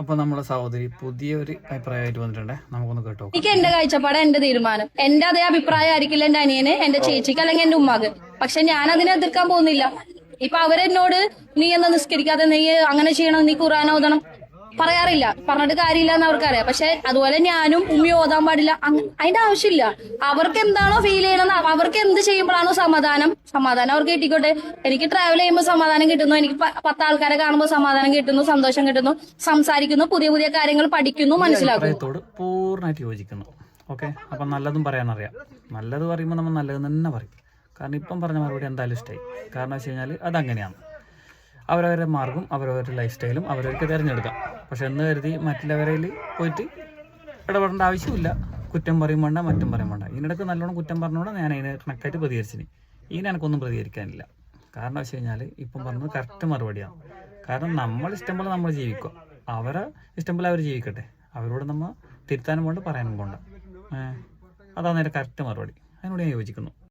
അപ്പൊ നമ്മളെ സഹോദരി പുതിയൊരു അഭിപ്രായമായിട്ട് വന്നിട്ടുണ്ടേ, നമുക്കൊന്ന് കേട്ടോ. എനിക്ക് എന്റെ കാഴ്ചപ്പാട്, എന്റെ തീരുമാനം, എന്റെ അതേ അഭിപ്രായം ആയിരിക്കില്ല എന്റെ അനിയന്, എന്റെ ചേച്ചിക്ക് അല്ലെങ്കിൽ എന്റെ ഉമ്മാക്ക്. പക്ഷെ ഞാൻ അതിനെ എതിർക്കാൻ പോകുന്നില്ല. ഇപ്പൊ അവരെന്നോട് നീ എന്താ നിസ്കരിക്കാതെ, നീ അങ്ങനെ ചെയ്യണം, നീ ഖുർആൻ ഓതണം പറയാറില്ല, പറഞ്ഞിട്ട് കാര്യമില്ല എന്ന് അവർക്കറിയാം. പക്ഷെ അതുപോലെ ഞാനും ഉമ്മി ഓതാൻ പാടില്ല, അതിന്റെ ആവശ്യമില്ല. അവർക്ക് എന്താണോ ഫീൽ ചെയ്യണമെന്ന്, അവർക്ക് എന്ത് ചെയ്യുമ്പോഴാണോ സമാധാനം അവർക്ക് കിട്ടിക്കോട്ടെ. എനിക്ക് ട്രാവൽ ചെയ്യുമ്പോൾ സമാധാനം കിട്ടുന്നു, എനിക്ക് 10 ആൾക്കാരെ കാണുമ്പോൾ സമാധാനം കിട്ടുന്നു, സന്തോഷം കിട്ടുന്നു, സംസാരിക്കുന്നു, പുതിയ പുതിയ കാര്യങ്ങൾ പഠിക്കുന്നു, മനസ്സിലാക്കുന്നു. പൂർണ്ണമായിട്ട് യോജിക്കുന്നു. ഓക്കെ, അപ്പൊ നല്ലതും പറയാനറിയാം. നല്ലത് പറയുമ്പോൾ നമ്മൾ നല്ലത് തന്നെ പറയും. കാരണം ഇപ്പം പറഞ്ഞ മറുപടി എന്തായാലും ഇഷ്ടമായി. കാരണം വെച്ച് കഴിഞ്ഞാൽ അതങ്ങനെയാണ്. അവരവരുടെ മാർഗം, അവരവരുടെ ലൈഫ് സ്റ്റൈലും അവരവർക്ക് തിരഞ്ഞെടുക്കാം. പക്ഷെ എന്ന് കരുതി മറ്റുള്ളവരിൽ പോയിട്ട് ഇടപെടേണ്ട ആവശ്യമില്ല. കുറ്റം പറയും വേണ്ട, മറ്റും പറയും വേണ്ട. ഇതിനിടയ്ക്ക് നല്ലോണം കുറ്റം പറഞ്ഞുകൊണ്ട് ഞാൻ അതിനെ കണക്കായിട്ട് പ്രതികരിച്ചിന്. ഇതിന് എനിക്കൊന്നും പ്രതികരിക്കാനില്ല. കാരണം വെച്ച് കഴിഞ്ഞാൽ ഇപ്പം പറഞ്ഞത് കറക്റ്റ് മറുപടിയാണ്. കാരണം നമ്മൾ ഇഷ്ടം പോലെ നമ്മൾ ജീവിക്കുക, അവരെ ഇഷ്ടം പോലെ അവർ ജീവിക്കട്ടെ. അവരോട് നമ്മൾ തിരുത്താനും വേണ്ട, പറയാനും വേണ്ട. അതാണ് എൻ്റെ കറക്റ്റ് മറുപടി. അതിനോട് ഞാൻ യോജിക്കുന്നു.